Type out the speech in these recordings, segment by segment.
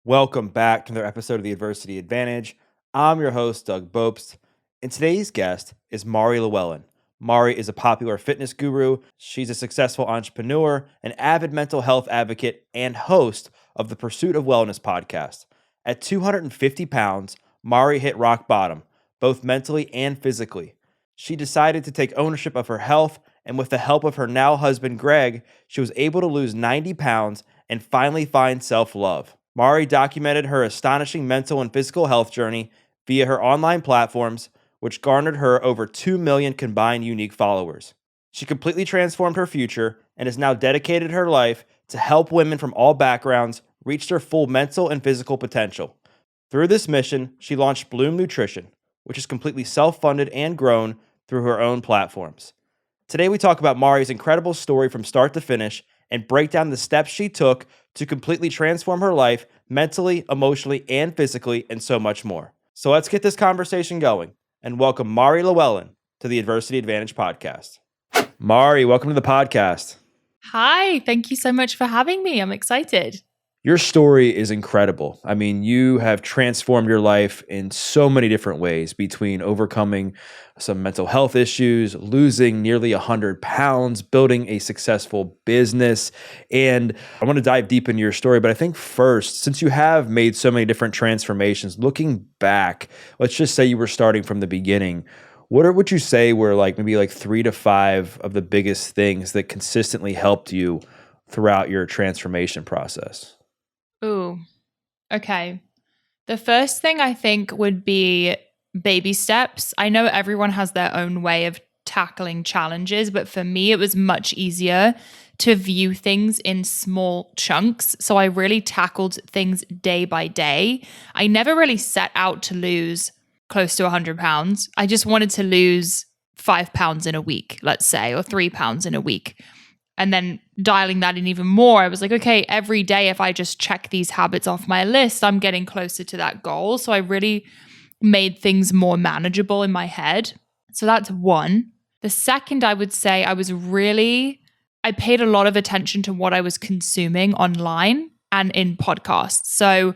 Welcome back to another episode of The Adversity Advantage. I'm your host, Doug Bopst, and today's guest is Mari Llewellyn. Mari is a popular fitness guru. She's a successful entrepreneur, an avid mental health advocate, and host of the Pursuit of Wellness podcast. At 250 pounds, Mari hit rock bottom, both mentally and physically. She decided to take ownership of her health, and with the help of her now husband, Greg, she was able to lose 90 pounds and finally find self-love. Mari documented her astonishing mental and physical health journey via her online platforms, which garnered her over 2 million combined unique followers. She completely transformed her future and has now dedicated her life to help women from all backgrounds reach their full mental and physical potential. Through this mission, she launched Bloom Nutrition, which is completely self-funded and grown through her own platforms. Today we talk about Mari's incredible story from start to finish and break down the steps she took to completely transform her life mentally, emotionally, and physically, and so much more. So let's get this conversation going and welcome Mari Llewellyn to the Adversity Advantage podcast. Mari, welcome to the podcast. Hi, thank you so much for having me. I'm excited. Your story is incredible. I mean, you have transformed your life in so many different ways, between overcoming some mental health issues, losing nearly 100 pounds, building a successful business. And I want to dive deep into your story. But I think first, since you have made so many different transformations, looking back, let's just say you were starting from the beginning. What would you say were maybe 3 to 5 of the biggest things that consistently helped you throughout your transformation process? Ooh, okay. The first thing I think would be baby steps. I know everyone has their own way of tackling challenges, but for me, it was much easier to view things in small chunks. So I really tackled things day by day. I never really set out to lose close to 100 pounds. I just wanted to lose 5 pounds in a week, let's say, or 3 pounds in a week. And then dialing that in even more, I was like, okay, every day, if I just check these habits off my list, I'm getting closer to that goal. So I really made things more manageable in my head. So that's one. The second, I would say, I paid a lot of attention to what I was consuming online and in podcasts. So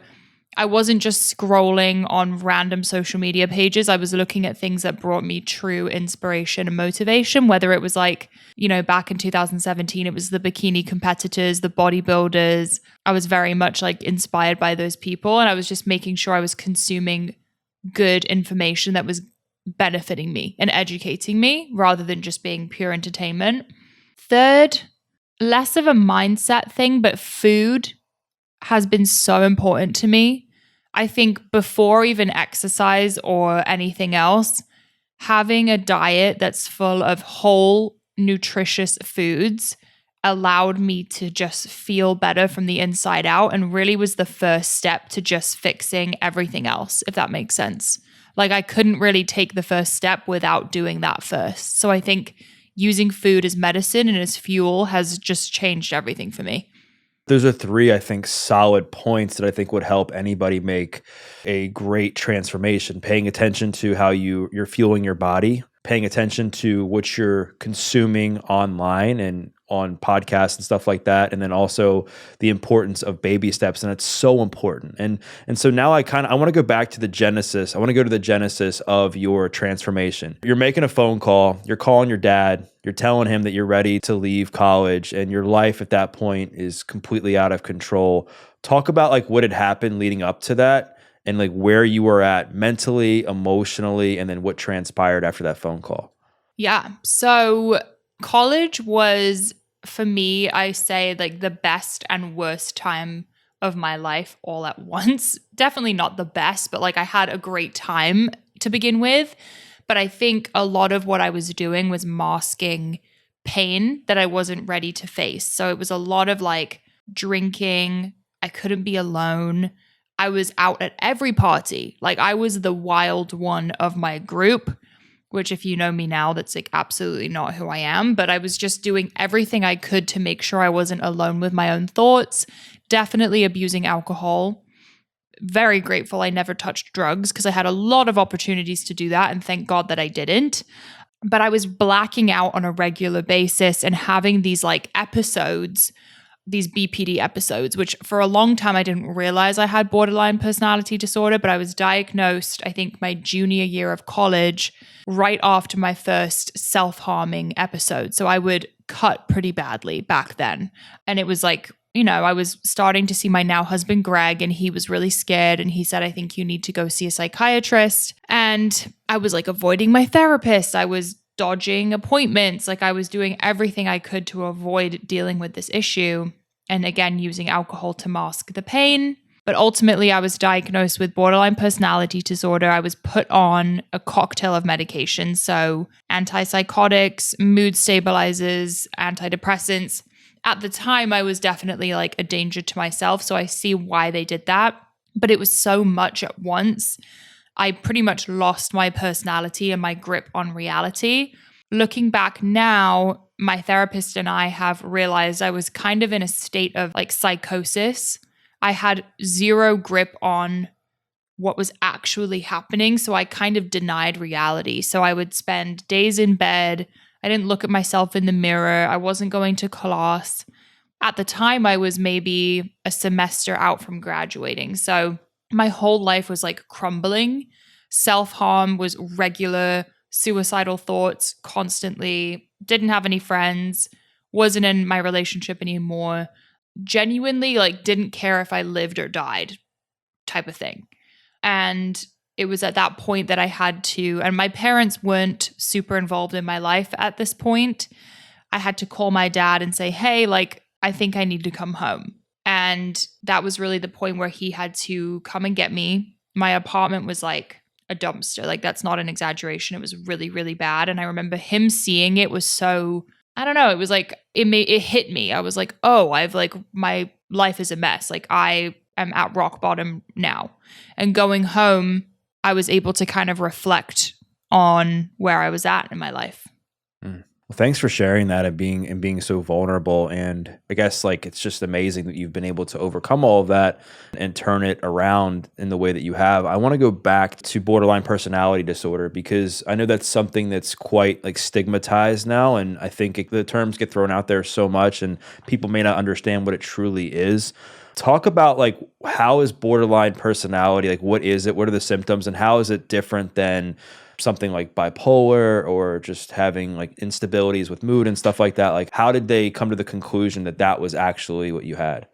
I wasn't just scrolling on random social media pages. I was looking at things that brought me true inspiration and motivation, whether it was back in 2017, it was the bikini competitors, the bodybuilders. I was very much inspired by those people. And I was just making sure I was consuming good information that was benefiting me and educating me rather than just being pure entertainment. Third, less of a mindset thing, but food has been so important to me. I think before even exercise or anything else, having a diet that's full of whole, nutritious foods allowed me to just feel better from the inside out, and really was the first step to just fixing everything else, if that makes sense. I couldn't really take the first step without doing that first. So I think using food as medicine and as fuel has just changed everything for me. Those are 3, I think, solid points that I think would help anybody make a great transformation. Paying attention to how you're fueling your body, paying attention to what you're consuming online and on podcasts and stuff like that, and then also the importance of baby steps, and it's so important. And so now I want to go back to the genesis. I want to go to the genesis of your transformation. You're making a phone call, you're calling your dad, you're telling him that you're ready to leave college, and your life at that point is completely out of control. Talk about what had happened leading up to that, and where you were at mentally, emotionally, and then what transpired after that phone call. Yeah. So college was, for me, I say the best and worst time of my life all at once. Definitely not the best, but I had a great time to begin with. But I think a lot of what I was doing was masking pain that I wasn't ready to face. So it was a lot of drinking. I couldn't be alone. I was out at every party. I was the wild one of my group, which if you know me now, that's absolutely not who I am. But I was just doing everything I could to make sure I wasn't alone with my own thoughts. Definitely abusing alcohol. Very grateful I never touched drugs because I had a lot of opportunities to do that, and thank God that I didn't. But I was blacking out on a regular basis and having these episodes these BPD episodes, which for a long time I didn't realize I had borderline personality disorder, but I was diagnosed, I think, my junior year of college, right after my first self-harming episode. So I would cut pretty badly back then. And it was like, I was starting to see my now husband, Greg, and he was really scared. And he said, I think you need to go see a psychiatrist. And I was like avoiding my therapist. I was dodging appointments. Like I was doing everything I could to avoid dealing with this issue. And again, using alcohol to mask the pain. But ultimately, I was diagnosed with borderline personality disorder. I was put on a cocktail of medications. So antipsychotics, mood stabilizers, antidepressants. At the time, I was definitely like a danger to myself. So I see why they did that. But it was so much at once. I pretty much lost my personality and my grip on reality. Looking back now, my therapist and I have realized I was kind of in a state of like psychosis. I had zero grip on what was actually happening. So I kind of denied reality. So I would spend days in bed. I didn't look at myself in the mirror. I wasn't going to class. At the time, I was maybe a semester out from graduating. So my whole life was like crumbling. Self-harm was regular. Suicidal thoughts constantly. Didn't have any friends. Wasn't in my relationship anymore. Genuinely like didn't care if I lived or died type of thing. And it was at that point that I had to, and my parents weren't super involved in my life at this point. I had to call my dad and say, hey, like, I think I need to come home. And that was really the point where he had to come and get me. My apartment was like a dumpster. Like, that's not an exaggeration. It was really, really bad. And I remember him seeing it was so, I don't know, it was like, it hit me. I was like, oh, my life is a mess. Like, I am at rock bottom now. And going home, I was able to kind of reflect on where I was at in my life. Well, thanks for sharing that and being so vulnerable. And I guess like it's just amazing that you've been able to overcome all of that and turn it around in the way that you have. I want to go back to borderline personality disorder because I know that's something that's quite like stigmatized now. And I think the terms get thrown out there so much and people may not understand what it truly is. Talk about like, how is borderline personality? Like, what is it? What are the symptoms? And how is it different than something like bipolar or just having like instabilities with mood and stuff like that? Like, how did they come to the conclusion that that was actually what you had?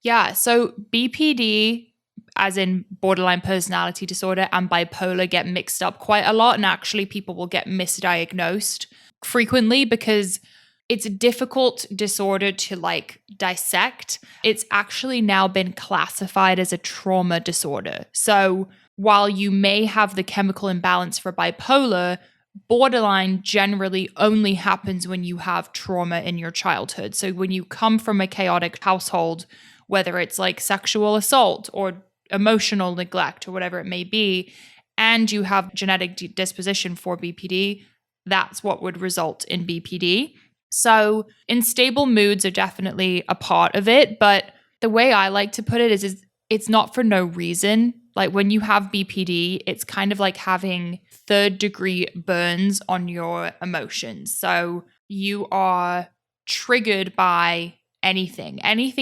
Yeah. So BPD, as in borderline personality disorder, and bipolar get mixed up quite a lot. And actually people will get misdiagnosed frequently because it's a difficult disorder to like dissect. It's actually now been classified as a trauma disorder. So while you may have the chemical imbalance for bipolar, borderline generally only happens when you have trauma in your childhood. So when you come from a chaotic household, whether it's like sexual assault or emotional neglect or whatever it may be, and you have genetic disposition for BPD, that's what would result in BPD. So unstable moods are definitely a part of it, but the way I like to put it is it's not for no reason. Like when you have BPD, it's kind of like having third-degree burns on your emotions. So you are triggered by anything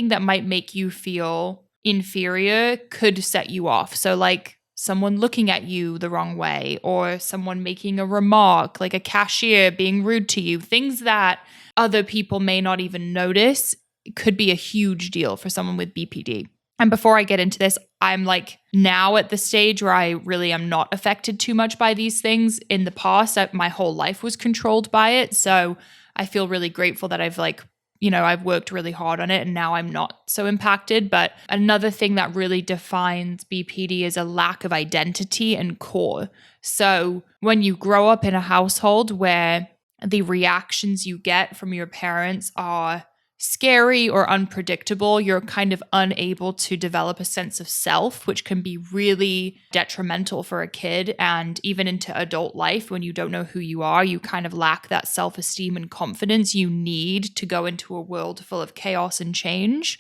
that might make you feel inferior could set you off. So like someone looking at you the wrong way or someone making a remark, like a cashier being rude to you, things that other people may not even notice could be a huge deal for someone with BPD. And before I get into this, I'm like now at the stage where I really am not affected too much by these things. In the past, my whole life was controlled by it. So I feel really grateful that I've worked really hard on it and now I'm not so impacted. But another thing that really defines BPD is a lack of identity and core. So when you grow up in a household where the reactions you get from your parents are scary or unpredictable, you're kind of unable to develop a sense of self, which can be really detrimental for a kid. And even into adult life, when you don't know who you are, you kind of lack that self-esteem and confidence you need to go into a world full of chaos and change.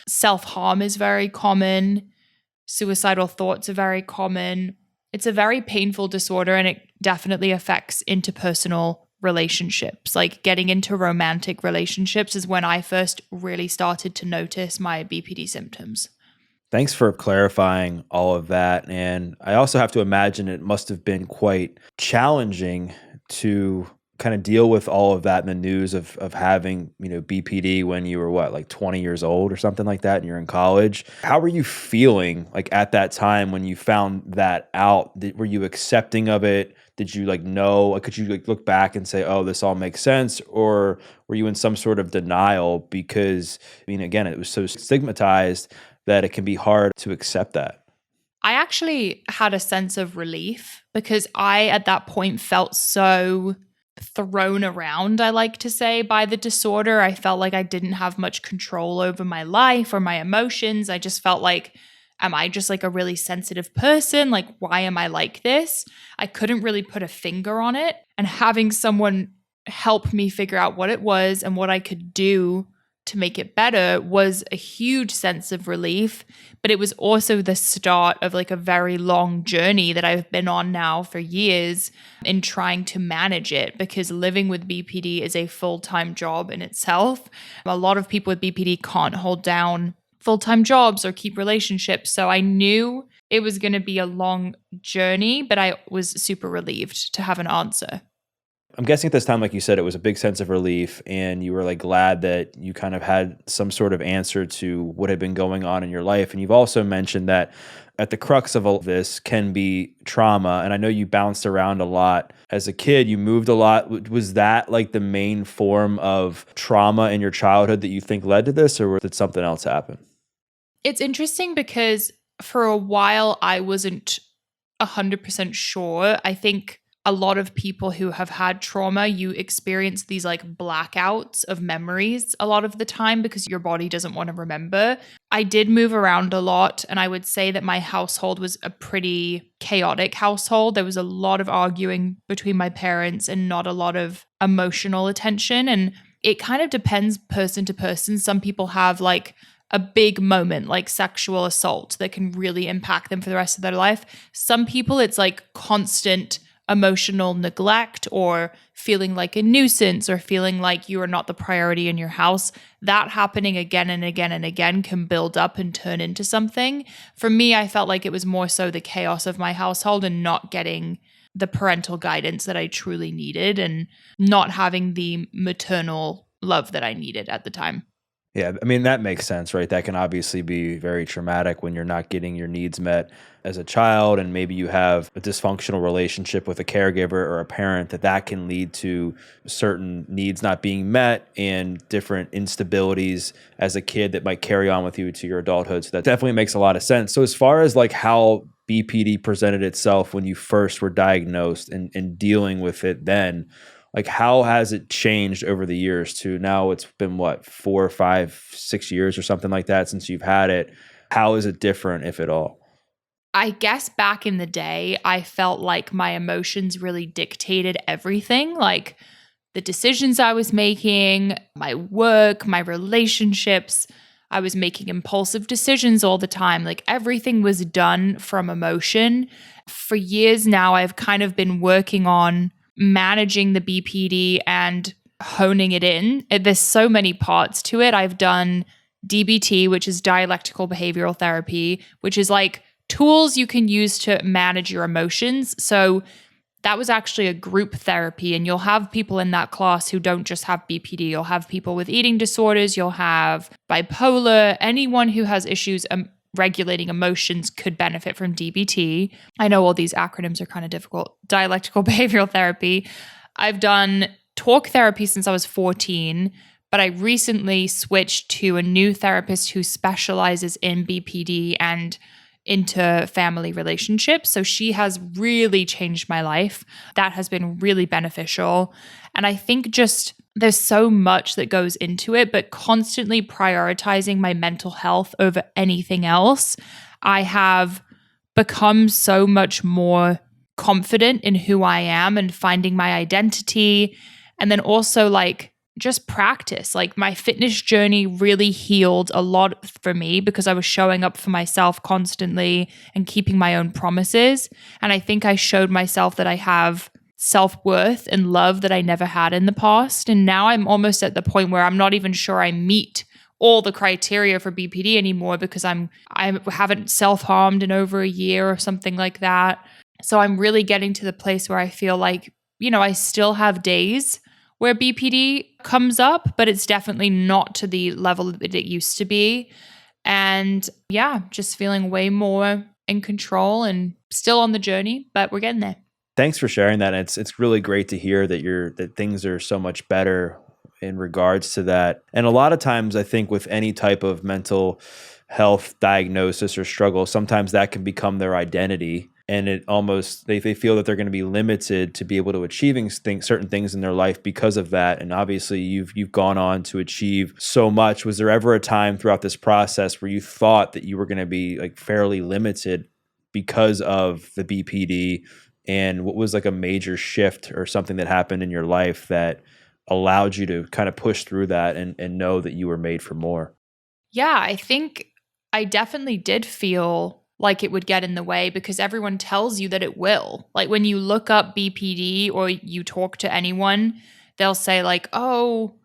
Self-harm is very common. Suicidal thoughts are very common. It's a very painful disorder and it definitely affects interpersonal relationships. Like getting into romantic relationships is when I first really started to notice my BPD symptoms. Thanks for clarifying all of that. And I also have to imagine it must have been quite challenging to kind of deal with all of that in the news of having, BPD when you were like 20 years old or something like that and you're in college. How were you feeling like at that time when you found that out? Were you accepting of it? Did you know, could you look back and say, oh, this all makes sense? Or were you in some sort of denial because, again, it was so stigmatized that it can be hard to accept that? I actually had a sense of relief because I, at that point, felt so thrown around, I like to say, by the disorder. I felt like I didn't have much control over my life or my emotions. I just felt like, am I just like a really sensitive person? Like, why am I like this? I couldn't really put a finger on it. And having someone help me figure out what it was and what I could do to make it better was a huge sense of relief. But it was also the start of like a very long journey that I've been on now for years in trying to manage it, because living with BPD is a full-time job in itself. A lot of people with BPD can't hold down full-time jobs or keep relationships. So I knew it was going to be a long journey, but I was super relieved to have an answer. I'm guessing at this time, like you said, it was a big sense of relief and you were like glad that you kind of had some sort of answer to what had been going on in your life. And you've also mentioned that at the crux of all this can be trauma. And I know you bounced around a lot as a kid. You moved a lot. Was that like the main form of trauma in your childhood that you think led to this, or did something else happen? It's interesting because for a while I wasn't 100% sure. I think a lot of people who have had trauma, you experience these like blackouts of memories a lot of the time because your body doesn't want to remember. I did move around a lot, and I would say that my household was a pretty chaotic household. There was a lot of arguing between my parents and not a lot of emotional attention. And it kind of depends person to person. Some people have like a big moment like sexual assault that can really impact them for the rest of their life. Some people, it's like constant emotional neglect or feeling like a nuisance or feeling like you are not the priority in your house. That happening again and again and again can build up and turn into something. For me, I felt like it was more so the chaos of my household and not getting the parental guidance that I truly needed and not having the maternal love that I needed at the time. Yeah, I mean, that makes sense, right? That can obviously be very traumatic when you're not getting your needs met as a child, and maybe you have a dysfunctional relationship with a caregiver or a parent, that can lead to certain needs not being met and different instabilities as a kid that might carry on with you to your adulthood. So that definitely makes a lot of sense. So as far as like how BPD presented itself when you first were diagnosed and dealing with it then, like how has it changed over the years to now? It's been what, 4, 5, 6 years or something like that since you've had it. How is it different, if at all? I guess back in the day, I felt like my emotions really dictated everything, like the decisions I was making, my work, my relationships. I was making impulsive decisions all the time. Like everything was done from emotion. For years now, I've kind of been working on managing the BPD and honing it in. There's so many parts to it. I've done DBT, which is dialectical behavioral therapy, which is like tools you can use to manage your emotions. So that was actually a group therapy, and you'll have people in that class who don't just have BPD. You'll have people with eating disorders, you'll have bipolar, anyone who has issues regulating emotions could benefit from DBT. I know all these acronyms are kind of difficult. Dialectical behavioral therapy. I've done talk therapy since I was 14, but I recently switched to a new therapist who specializes in BPD and into family relationships. So she has really changed my life. That has been really beneficial. And I think just there's so much that goes into it, but constantly prioritizing my mental health over anything else, I have become so much more confident in who I am and finding my identity. And then also like just practice. Like my fitness journey really healed a lot for me because I was showing up for myself constantly and keeping my own promises. And I think I showed myself that I have self-worth and love that I never had in the past. And now I'm almost at the point where I'm not even sure I meet all the criteria for BPD anymore because I haven't self-harmed in over a year or something like that. So I'm really getting to the place where I feel like, I still have days where BPD comes up, but it's definitely not to the level that it used to be. And yeah, just feeling way more in control and still on the journey, but we're getting there. Thanks for sharing that. It's really great to hear that things are so much better in regards to that. And a lot of times I think with any type of mental health diagnosis or struggle, sometimes that can become their identity. And it almost, they feel that they're going to be limited to be able to achieving certain things in their life because of that. And obviously you've gone on to achieve so much. Was there ever a time throughout this process where you thought that you were going to be like fairly limited because of the BPD? And what was like a major shift or something that happened in your life that allowed you to kind of push through that and know that you were made for more? Yeah, I think I definitely did feel like it would get in the way because everyone tells you that it will. Like when you look up BPD or you talk to anyone, they'll say like, oh,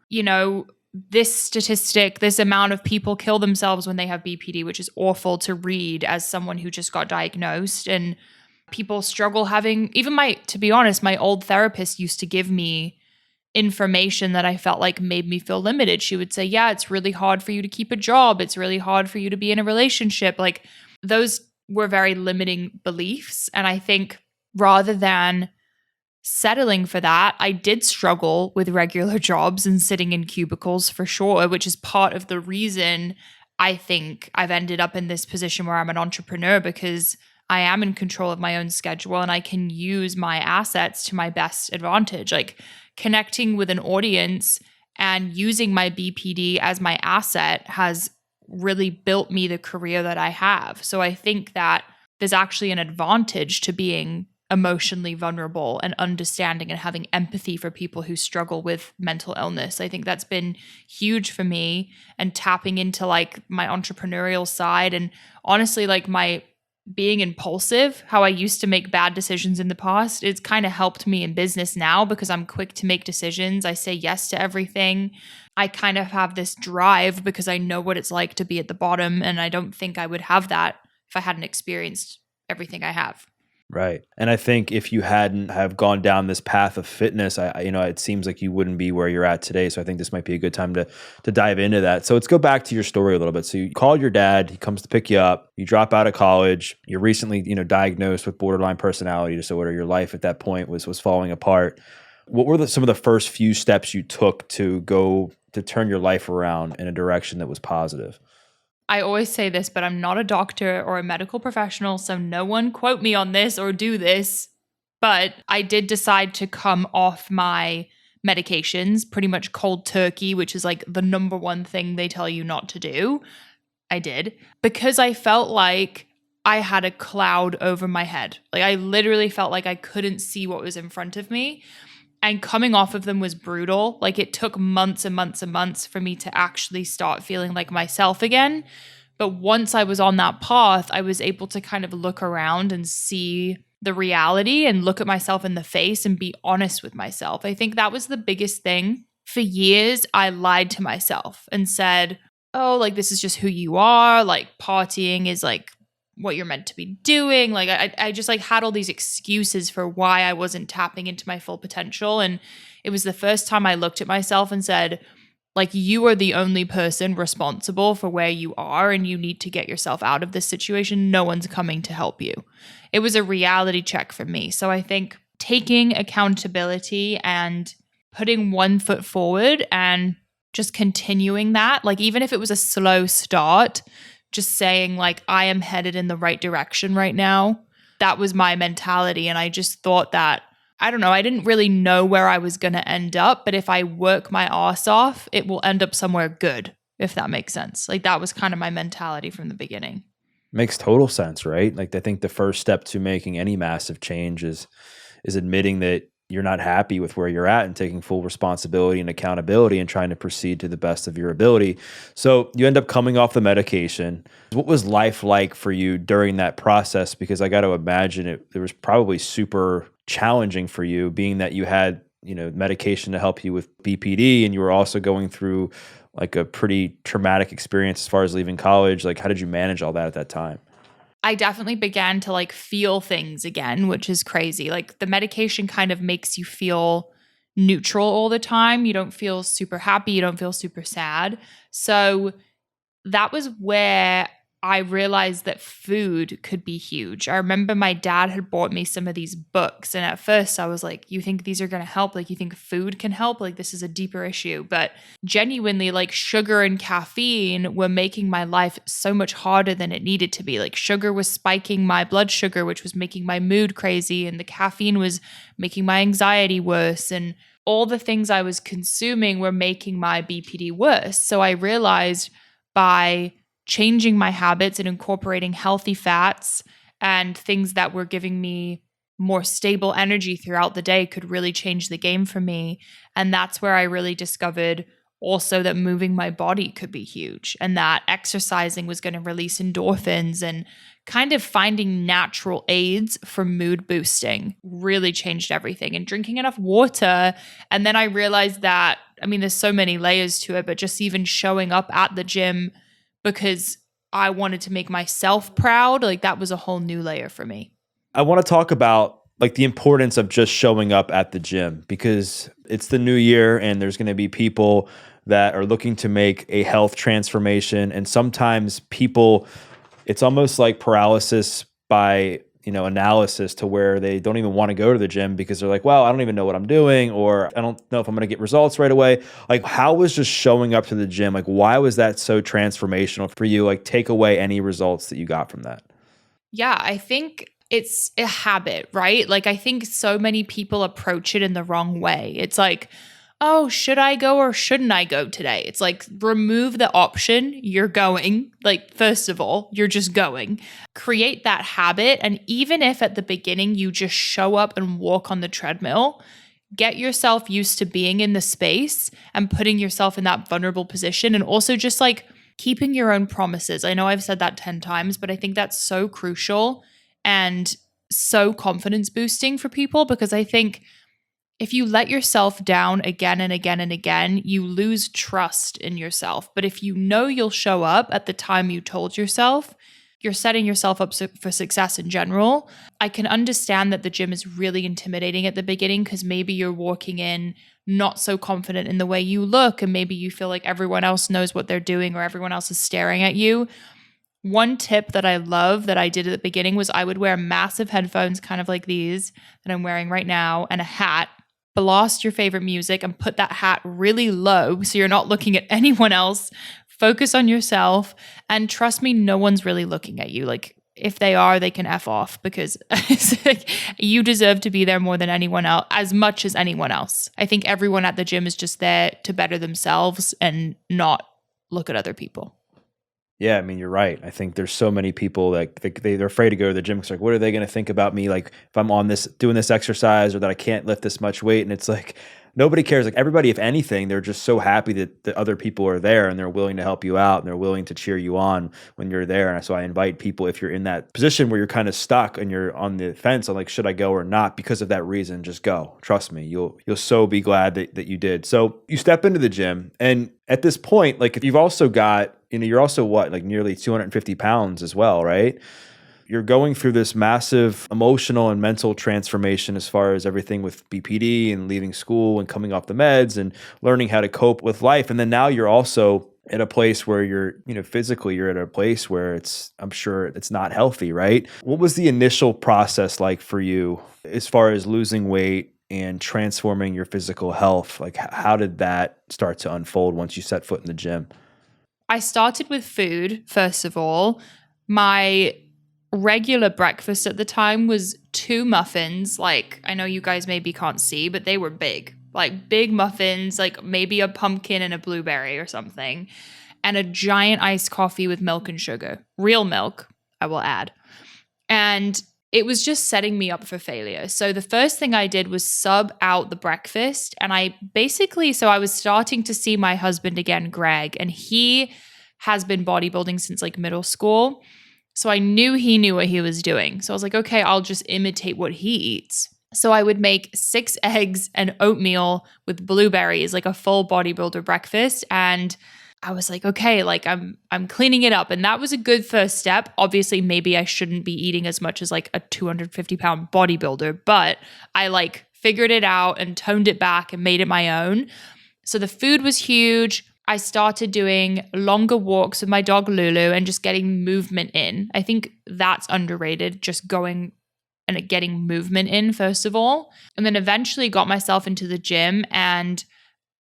this statistic, this amount of people kill themselves when they have BPD, which is awful to read as someone who just got diagnosed. And people struggle having, to be honest, my old therapist used to give me information that I felt like made me feel limited. She would say, yeah, it's really hard for you to keep a job. It's really hard for you to be in a relationship. Like those were very limiting beliefs. And I think rather than settling for that, I did struggle with regular jobs and sitting in cubicles for sure, which is part of the reason I think I've ended up in this position where I'm an entrepreneur, because I am in control of my own schedule and I can use my assets to my best advantage. Like connecting with an audience and using my BPD as my asset has really built me the career that I have. So I think that there's actually an advantage to being emotionally vulnerable and understanding and having empathy for people who struggle with mental illness. I think that's been huge for me, and tapping into like my entrepreneurial side and honestly like my being impulsive, how I used to make bad decisions in the past, it's kind of helped me in business now because I'm quick to make decisions. I say yes to everything. I kind of have this drive because I know what it's like to be at the bottom, and I don't think I would have that if I hadn't experienced everything I have. Right. And I think if you hadn't have gone down this path of fitness, it seems like you wouldn't be where you're at today. So I think this might be a good time to dive into that. So let's go back to your story a little bit. So you called your dad, he comes to pick you up, you drop out of college, you're recently, diagnosed with borderline personality disorder. Your life at that point was falling apart. What were some of the first few steps you took to go to turn your life around in a direction that was positive? I always say this, but I'm not a doctor or a medical professional, so no one quote me on this or do this. But I did decide to come off my medications, pretty much cold turkey, which is like the number one thing they tell you not to do. I did because I felt like I had a cloud over my head. Like I literally felt like I couldn't see what was in front of me. And coming off of them was brutal. Like it took months and months and months for me to actually start feeling like myself again. But once I was on that path, I was able to kind of look around and see the reality and look at myself in the face and be honest with myself. I think that was the biggest thing. For years, I lied to myself and said, oh, like this is just who you are. Like partying is like what you're meant to be doing. Like I just like had all these excuses for why I wasn't tapping into my full potential. And it was the first time I looked at myself and said, like, you are the only person responsible for where you are and you need to get yourself out of this situation. No one's coming to help you. It was a reality check for me. So I think taking accountability and putting one foot forward and just continuing that, like even if it was a slow start, just saying like, I am headed in the right direction right now. That was my mentality. And I just thought that, I don't know, I didn't really know where I was going to end up, but if I work my ass off, it will end up somewhere good, if that makes sense. Like that was kind of my mentality from the beginning. Makes total sense, right? Like I think the first step to making any massive change is admitting that you're not happy with where you're at and taking full responsibility and accountability and trying to proceed to the best of your ability. So you end up coming off the medication. What was life like for you during that process? Because I got to imagine there was probably super challenging for you, being that you had, medication to help you with BPD and you were also going through like a pretty traumatic experience as far as leaving college. Like, how did you manage all that at that time? I definitely began to like feel things again, which is crazy. Like the medication kind of makes you feel neutral all the time. You don't feel super happy, you don't feel super sad. So that was where I realized that food could be huge. I remember my dad had bought me some of these books. And at first I was like, you think these are going to help? Like, you think food can help? Like, this is a deeper issue. But genuinely, like, sugar and caffeine were making my life so much harder than it needed to be. Like, sugar was spiking my blood sugar, which was making my mood crazy. And the caffeine was making my anxiety worse. And all the things I was consuming were making my BPD worse. So I realized by changing my habits and incorporating healthy fats and things that were giving me more stable energy throughout the day could really change the game for me. And that's where I really discovered also that moving my body could be huge and that exercising was going to release endorphins, and kind of finding natural aids for mood boosting really changed everything, and drinking enough water. And then I realized that, I mean, there's so many layers to it, but just even showing up at the gym because I wanted to make myself proud, like that was a whole new layer for me. I want to talk about like the importance of just showing up at the gym, because it's the new year and there's going to be people that are looking to make a health transformation. And sometimes people, it's almost like paralysis by, analysis, to where they don't even want to go to the gym because they're like, well, I don't even know what I'm doing, or I don't know if I'm going to get results right away. Like, how was just showing up to the gym? Like, why was that so transformational for you? Like, take away any results that you got from that. Yeah, I think it's a habit, right? Like, I think so many people approach it in the wrong way. It's like, oh, should I go or shouldn't I go today? It's like, remove the option. You're going. Like, first of all, you're just going. Create that habit. And even if at the beginning you just show up and walk on the treadmill, get yourself used to being in the space and putting yourself in that vulnerable position. And also just like keeping your own promises. I know I've said that 10 times, but I think that's so crucial and so confidence boosting for people, because I think if you let yourself down again and again and again, you lose trust in yourself. But if you know you'll show up at the time you told yourself, you're setting yourself up for success in general. I can understand that the gym is really intimidating at the beginning because maybe you're walking in not so confident in the way you look, and maybe you feel like everyone else knows what they're doing or everyone else is staring at you. One tip that I love that I did at the beginning was I would wear massive headphones, kind of like these that I'm wearing right now, and a hat. Blast your favorite music and put that hat really low so you're not looking at anyone else. Focus on yourself, and trust me, no one's really looking at you. Like, if they are, they can F off, because like, you deserve to be there more than anyone else, as much as anyone else. I think everyone at the gym is just there to better themselves and not look at other people. Yeah, I mean, you're right. I think there's so many people that they're afraid to go to the gym. It's like, what are they going to think about me? Like, if I'm on this, doing this exercise, or that I can't lift this much weight. And it's like, nobody cares. Like, everybody, if anything, they're just so happy that the other people are there and they're willing to help you out and they're willing to cheer you on when you're there. And so I invite people, if you're in that position where you're kind of stuck and you're on the fence on like, should I go or not? Because of that reason, just go. Trust me, you'll so be glad that you did. So you step into the gym, and at this point, like, if you've also got, you're also what, like nearly 250 pounds as well, right? You're going through this massive emotional and mental transformation as far as everything with BPD and leaving school and coming off the meds and learning how to cope with life. And then now you're also at a place where you're, physically you're at a place where I'm sure it's not healthy, right? What was the initial process like for you as far as losing weight and transforming your physical health? Like, how did that start to unfold once you set foot in the gym? I started with food, first of all. My regular breakfast at the time was 2 muffins. Like, I know you guys maybe can't see, but they were big. Like, big muffins, like maybe a pumpkin and a blueberry or something. And a giant iced coffee with milk and sugar. Real milk, I will add. And it was just setting me up for failure. So the first thing I did was sub out the breakfast. And I was starting to see my husband again, Greg, and he has been bodybuilding since like middle school. So I knew he knew what he was doing. So I was like, okay, I'll just imitate what he eats. So I would make 6 eggs and oatmeal with blueberries, like a full bodybuilder breakfast. And I was like, okay, like I'm cleaning it up. And that was a good first step. Obviously, maybe I shouldn't be eating as much as like a 250-pound bodybuilder, but I like figured it out and toned it back and made it my own. So the food was huge. I started doing longer walks with my dog Lulu and just getting movement in. I think that's underrated, just going and getting movement in, first of all. And then eventually got myself into the gym. And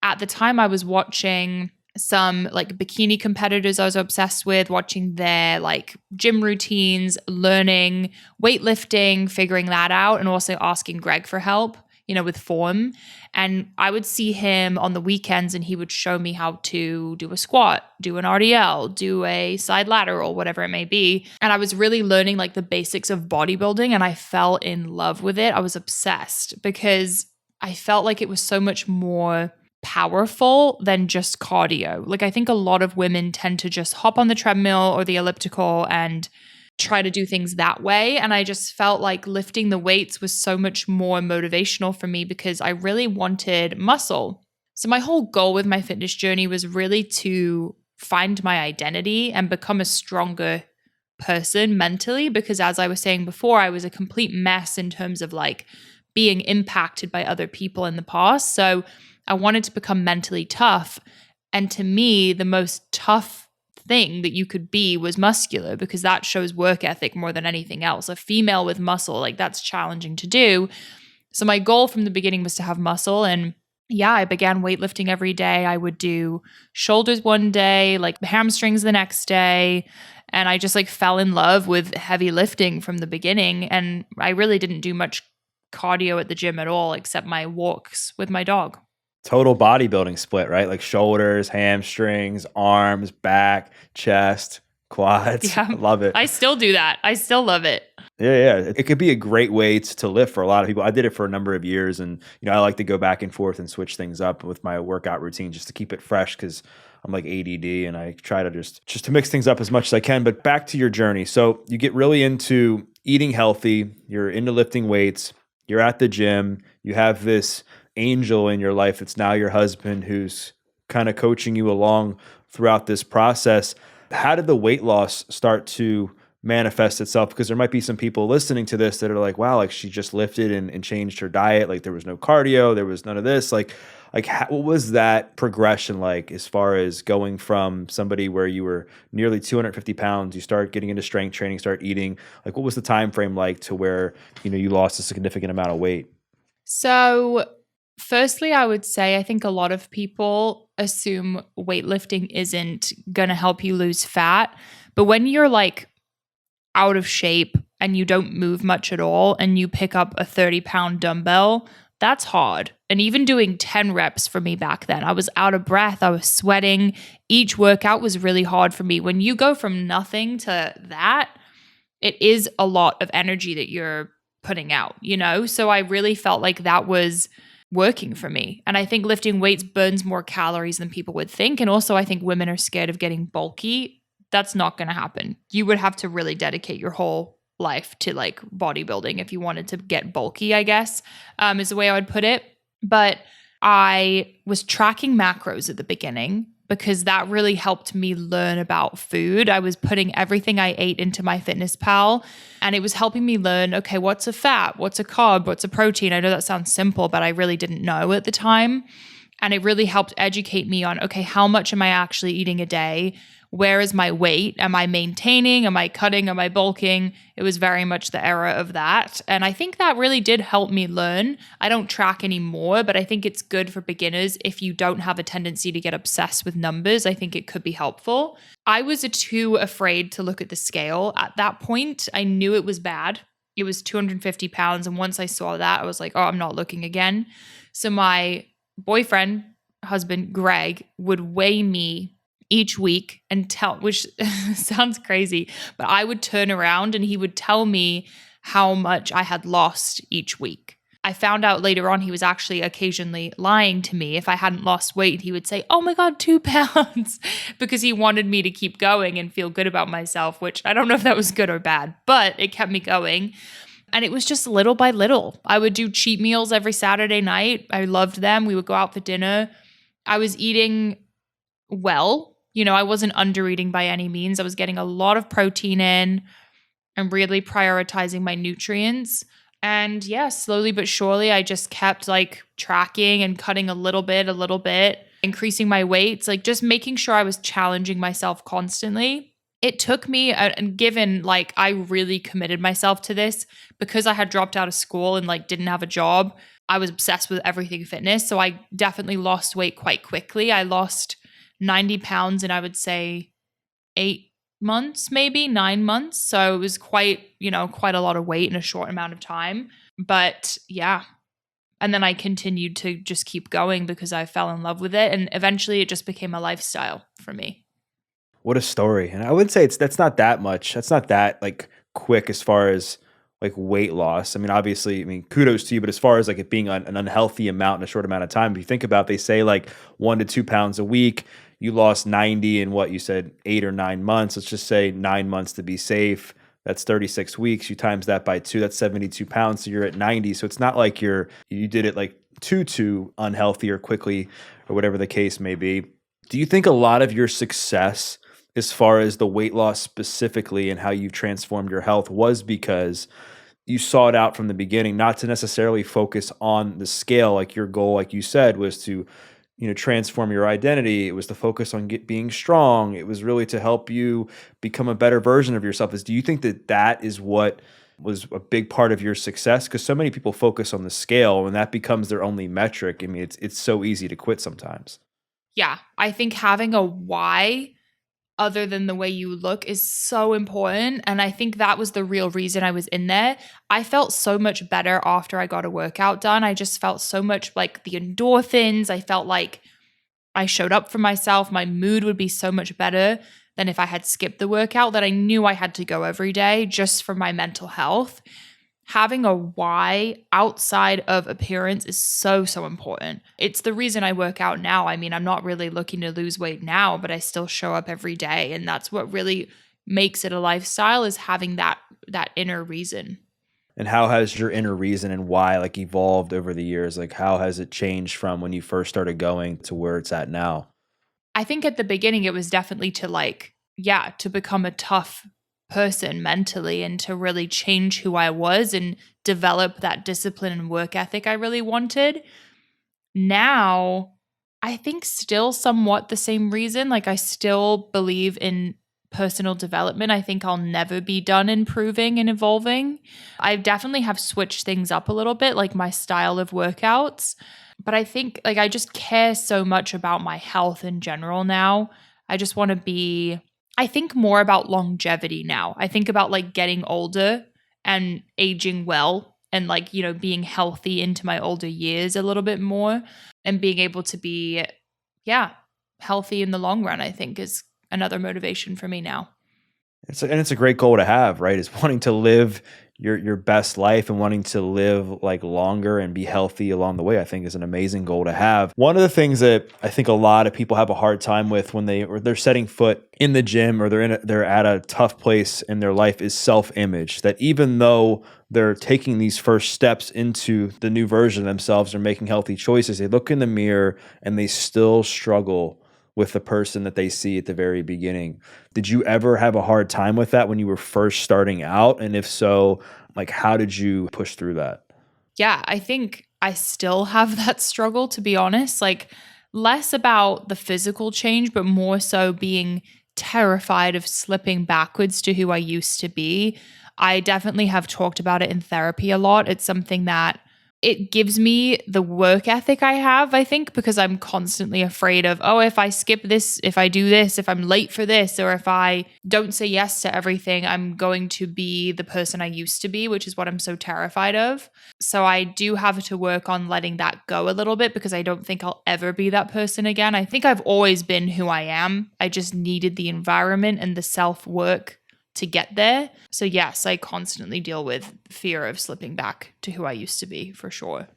at the time, I was watching some like bikini competitors I was obsessed with, watching their like gym routines, learning weightlifting, figuring that out, and also asking Greg for help, with form. And I would see him on the weekends and he would show me how to do a squat, do an RDL, do a side lateral, whatever it may be. And I was really learning like the basics of bodybuilding and I fell in love with it. I was obsessed because I felt like it was so much more powerful than just cardio. Like I think a lot of women tend to just hop on the treadmill or the elliptical and try to do things that way. And I just felt like lifting the weights was so much more motivational for me because I really wanted muscle. So my whole goal with my fitness journey was really to find my identity and become a stronger person mentally, because as I was saying before, I was a complete mess in terms of like being impacted by other people in the past. So I wanted to become mentally tough. And to me, the most tough thing that you could be was muscular, because that shows work ethic more than anything else. A female with muscle, like that's challenging to do. So my goal from the beginning was to have muscle. And yeah, I began weightlifting every day. I would do shoulders one day, like hamstrings the next day. And I just like fell in love with heavy lifting from the beginning. And I really didn't do much cardio at the gym at all, except my walks with my dog. Total bodybuilding split, right? Like shoulders, hamstrings, arms, back, chest, quads. Yeah, I love it. I still do that. I still love it. Yeah. It could be a great way to lift for a lot of people. I did it for a number of years and, I like to go back and forth and switch things up with my workout routine just to keep it fresh because I'm like ADD and I try to just to mix things up as much as I can. But back to your journey. So you get really into eating healthy. You're into lifting weights. You're at the gym. You have this angel in your life. It's now your husband who's kind of coaching you along throughout this process. How did the weight loss start to manifest itself? Because there might be some people listening to this that are like, wow, like she just lifted and changed her diet. Like there was no cardio, there was none of this. Like what was that progression like as far as going from somebody where you were nearly 250 pounds, you start getting into strength training, start eating? Like what was the time frame like to where, you lost a significant amount of weight? So firstly, I would say I think a lot of people assume weightlifting isn't going to help you lose fat. But when you're like out of shape and you don't move much at all and you pick up a 30-pound dumbbell, that's hard. And even doing 10 reps for me back then, I was out of breath. I was sweating. Each workout was really hard for me. When you go from nothing to that, it is a lot of energy that you're putting out, So I really felt like that was working for me. And I think lifting weights burns more calories than people would think. And also I think women are scared of getting bulky. That's not going to happen. You would have to really dedicate your whole life to like bodybuilding if you wanted to get bulky, I guess, is the way I would put it. But I was tracking macros at the beginning because that really helped me learn about food. I was putting everything I ate into MyFitnessPal, and it was helping me learn, okay, what's a fat? What's a carb? What's a protein? I know that sounds simple, but I really didn't know at the time. And it really helped educate me on, okay, how much am I actually eating a day? Where is my weight? Am I maintaining? Am I cutting? Am I bulking? It was very much the era of that. And I think that really did help me learn. I don't track anymore, but I think it's good for beginners. If you don't have a tendency to get obsessed with numbers, I think it could be helpful. I was too afraid to look at the scale at that point. I knew it was bad. It was 250 pounds. And once I saw that, I was like, oh, I'm not looking again. So my husband, Greg, would weigh me each week and tell, which sounds crazy, but I would turn around and he would tell me how much I had lost each week. I found out later on he was actually occasionally lying to me. If I hadn't lost weight, he would say, oh my God, 2 pounds, because he wanted me to keep going and feel good about myself, which I don't know if that was good or bad, but it kept me going. And it was just little by little. I would do cheat meals every Saturday night. I loved them. We would go out for dinner. I was eating well. I wasn't under eating by any means. I was getting a lot of protein in and really prioritizing my nutrients. And yeah, slowly but surely, I just kept like tracking and cutting a little bit, increasing my weights, like just making sure I was challenging myself constantly. It took me, and given like I really committed myself to this because I had dropped out of school and like didn't have a job, I was obsessed with everything fitness. So I definitely lost weight quite quickly. I lost 90 pounds in, I would say, 8 months, maybe 9 months. So it was quite a lot of weight in a short amount of time. But yeah. And then I continued to just keep going because I fell in love with it. And eventually it just became a lifestyle for me. What a story. And I would say that's not that much. That's not that like quick as far as like weight loss. I mean, obviously, kudos to you, but as far as like it being an unhealthy amount in a short amount of time, if you think about, they say like 1 to 2 pounds a week, you lost 90 in what you said, 8 or 9 months. Let's just say 9 months to be safe. That's 36 weeks. You times that by 2, that's 72 pounds. So you're at 90. So it's not like you did it like too unhealthy or quickly or whatever the case may be. Do you think a lot of your success as far as the weight loss specifically and how you've transformed your health was because you saw it out from the beginning, not to necessarily focus on the scale? Like your goal, like you said, was to, transform your identity. It was to focus on being strong. It was really to help you become a better version of yourself. Do you think that is what was a big part of your success? Because so many people focus on the scale and that becomes their only metric. I mean, it's so easy to quit sometimes. Yeah, I think having a why other than the way you look is so important. And I think that was the real reason I was in there. I felt so much better after I got a workout done. I just felt so much like the endorphins. I felt like I showed up for myself. My mood would be so much better than if I had skipped the workout, that I knew I had to go every day just for my mental health. Having a why outside of appearance is so important. It's the reason I work out now. I mean, I'm not really looking to lose weight now, but I still show up every day. And that's what really makes it a lifestyle, is having that inner reason. And how has your inner reason and why like evolved over the years? Like how has it changed from when you first started going to where it's at now? I think at the beginning it was definitely to become a tough person mentally and to really change who I was and develop that discipline and work ethic I really wanted. Now, I think still somewhat the same reason. Like I still believe in personal development. I think I'll never be done improving and evolving. I definitely have switched things up a little bit, like my style of workouts. But I think like I just care so much about my health in general now. I just want to I think more about longevity now. I think about like getting older and aging well and like, being healthy into my older years a little bit more and being able to be, healthy in the long run, I think is another motivation for me now. It's a great goal to have, right? Is wanting to live your best life and wanting to live like longer and be healthy along the way, I think is an amazing goal to have. One of the things that I think a lot of people have a hard time with when they're setting foot in the gym or they're at a tough place in their life is self-image. That even though they're taking these first steps into the new version of themselves or making healthy choices, they look in the mirror and they still struggle with the person that they see at the very beginning. Did you ever have a hard time with that when you were first starting out? And if so, like, how did you push through that? Yeah, I think I still have that struggle, to be honest. Like, less about the physical change, but more so being terrified of slipping backwards to who I used to be. I definitely have talked about it in therapy a lot. It's something that it gives me the work ethic I have, I think, because I'm constantly afraid of, if I skip this, if I do this, if I'm late for this, or if I don't say yes to everything, I'm going to be the person I used to be, which is what I'm so terrified of. So I do have to work on letting that go a little bit because I don't think I'll ever be that person again. I think I've always been who I am. I just needed the environment and the self-work to get there. So yes, I constantly deal with fear of slipping back to who I used to be, for sure.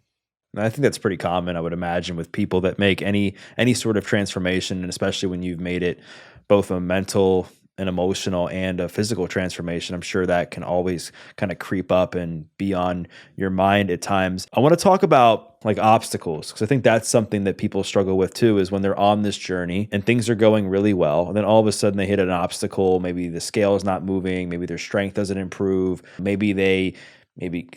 I think that's pretty common, I would imagine, with people that make any sort of transformation, and especially when you've made it both a mental an emotional and a physical transformation. I'm sure that can always kind of creep up and be on your mind at times. I want to talk about like obstacles, because I think that's something that people struggle with too, is when they're on this journey and things are going really well. And then all of a sudden they hit an obstacle. Maybe the scale is not moving. Maybe their strength doesn't improve. Maybe they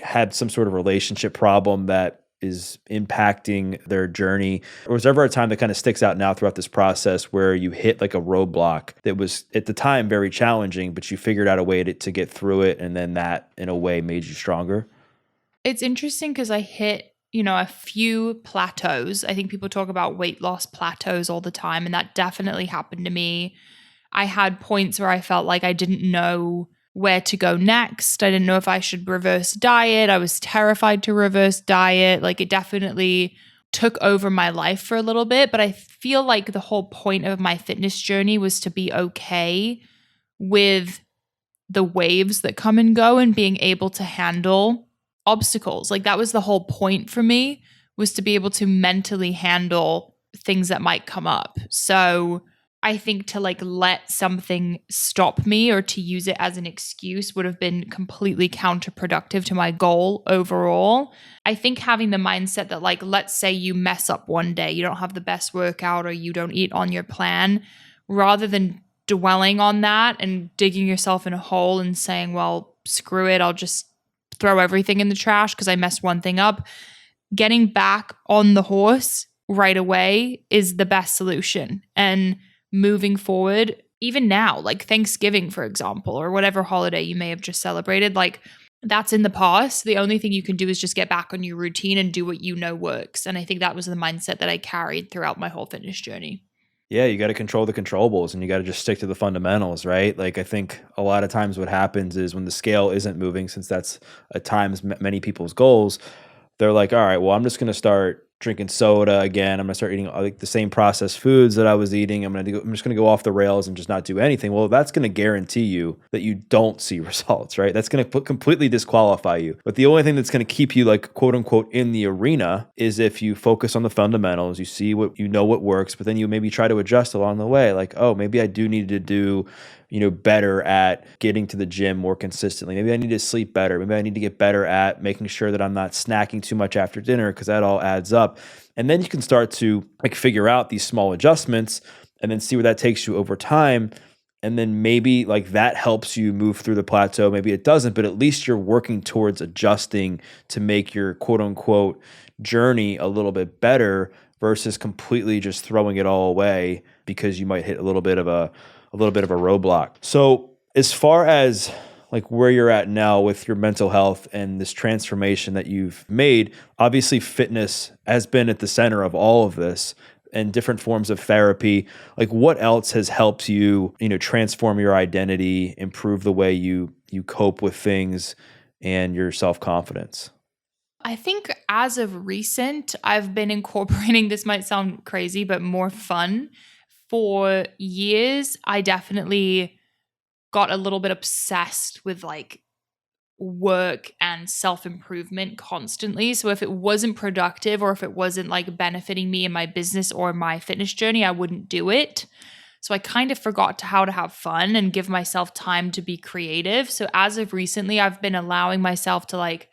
had some sort of relationship problem that is impacting their journey. Or was there ever a time that kind of sticks out now throughout this process where you hit like a roadblock that was at the time very challenging, but you figured out a way to get through it, and then that in a way made you stronger? It's interesting because I hit, a few plateaus. I think people talk about weight loss plateaus all the time, and that definitely happened to me. I had points where I felt like I didn't know where to go next. I didn't know if I should reverse diet. I was terrified to reverse diet. Like, it definitely took over my life for a little bit. But I feel like the whole point of my fitness journey was to be okay with the waves that come and go and being able to handle obstacles. Like, that was the whole point for me, was to be able to mentally handle things that might come up. So I think to like let something stop me or to use it as an excuse would have been completely counterproductive to my goal overall. I think having the mindset that, like, let's say you mess up one day, you don't have the best workout or you don't eat on your plan, rather than dwelling on that and digging yourself in a hole and saying, well, screw it, I'll just throw everything in the trash because I messed one thing up. Getting back on the horse right away is the best solution. And moving forward, even now, like Thanksgiving, for example, or whatever holiday you may have just celebrated, like, that's in the past. The only thing you can do is just get back on your routine and do what you know works. And I think that was the mindset that I carried throughout my whole fitness journey. Yeah, you got to control the controllables and you got to just stick to the fundamentals, right? Like, I think a lot of times what happens is when the scale isn't moving, since that's at times many people's goals, they're like, all right, well, I'm just going to start drinking soda again. I'm going to start eating like the same processed foods that I was eating. I'm just going to go off the rails and just not do anything. Well, that's going to guarantee you that you don't see results, right? That's going to completely disqualify you. But the only thing that's going to keep you, like, quote unquote, in the arena is if you focus on the fundamentals, you see what what works, but then you maybe try to adjust along the way. Like, oh, maybe I do need to do better at getting to the gym more consistently. Maybe I need to sleep better. Maybe I need to get better at making sure that I'm not snacking too much after dinner, because that all adds up. And then you can start to like figure out these small adjustments and then see where that takes you over time. And then maybe like that helps you move through the plateau. Maybe it doesn't, but at least you're working towards adjusting to make your quote unquote journey a little bit better versus completely just throwing it all away because you might hit a little bit of a roadblock. So as far as like where you're at now with your mental health and this transformation that you've made, obviously fitness has been at the center of all of this and different forms of therapy. Like, what else has helped you, transform your identity, improve the way you cope with things and your self-confidence? I think as of recent, I've been incorporating, this might sound crazy, but more fun. For years, I definitely got a little bit obsessed with like work and self-improvement constantly. So if it wasn't productive or if it wasn't like benefiting me in my business or my fitness journey, I wouldn't do it. So I kind of forgot how to have fun and give myself time to be creative. So as of recently, I've been allowing myself to like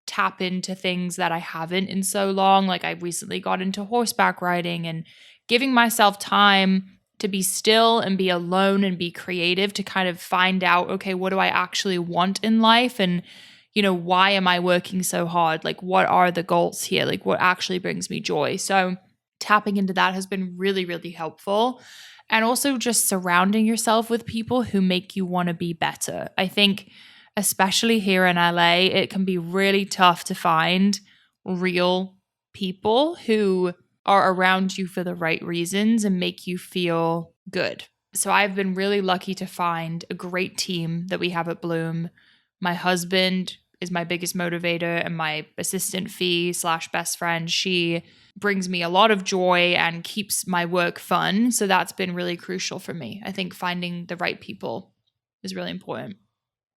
tap into things that I haven't in so long. Like, I recently got into horseback riding and giving myself time to be still and be alone and be creative to kind of find out, okay, what do I actually want in life? And, why am I working so hard? Like, what are the goals here? Like, what actually brings me joy? So tapping into that has been really, really helpful. And also just surrounding yourself with people who make you want to be better. I think, especially here in LA, it can be really tough to find real people who are around you for the right reasons and make you feel good. So I've been really lucky to find a great team that we have at Bloom. My husband is my biggest motivator and my assistant fee/best friend. She brings me a lot of joy and keeps my work fun. So that's been really crucial for me. I think finding the right people is really important.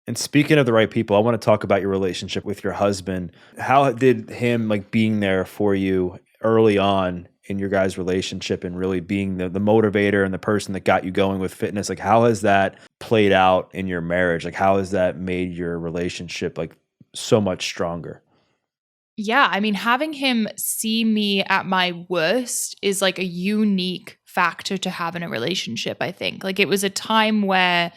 And speaking of the right people, I want to talk about your relationship with your husband. How did him like being there for you early on in your guys' relationship and really being the motivator and the person that got you going with fitness? Like, how has that played out in your marriage? Like, how has that made your relationship like so much stronger? Yeah, I mean, having him see me at my worst is like a unique factor to have in a relationship, I think. Like, it was a time where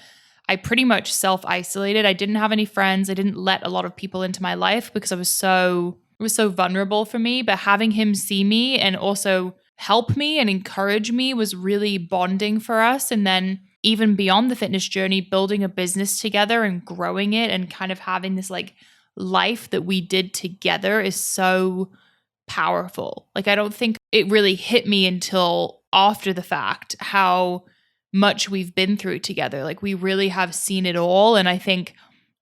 I pretty much self-isolated. I didn't have any friends. I didn't let a lot of people into my life because it was so vulnerable for me. But having him see me and also help me and encourage me was really bonding for us. And then even beyond the fitness journey, building a business together and growing it and kind of having this like life that we did together is so powerful. Like, I don't think it really hit me until after the fact how much we've been through together. Like, we really have seen it all. And I think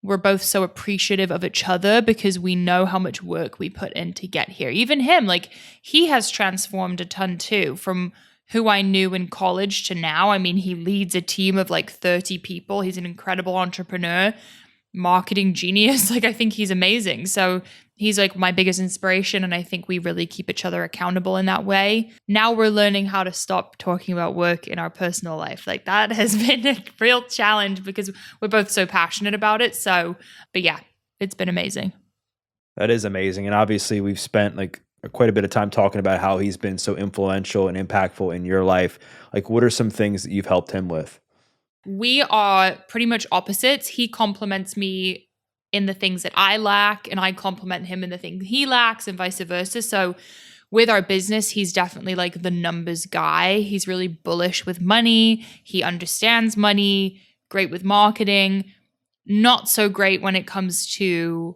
we're both so appreciative of each other because we know how much work we put in to get here. Even him, like, he has transformed a ton too, from who I knew in college to now. I mean, he leads a team of like 30 people. He's an incredible entrepreneur, marketing genius. Like, I think he's amazing. So he's like my biggest inspiration. And I think we really keep each other accountable in that way. Now we're learning how to stop talking about work in our personal life. Like, that has been a real challenge because we're both so passionate about it. So, but yeah, it's been amazing. That is amazing. And obviously, we've spent like quite a bit of time talking about how he's been so influential and impactful in your life. Like, what are some things that you've helped him with? We are pretty much opposites. He compliments me in the things that I lack, and I compliment him in the things he lacks, and vice versa. So with our business, he's definitely like the numbers guy. He's really bullish with money. He understands money, great with marketing, not so great when it comes to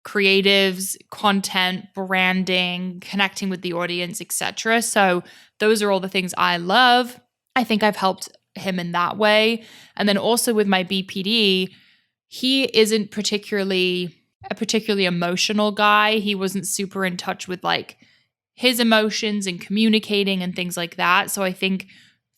creatives, content, branding, connecting with the audience, etc. So those are all the things I love. I think I've helped him in that way. And then also with my BPD, he isn't a particularly emotional guy. He wasn't super in touch with like his emotions and communicating and things like that. So I think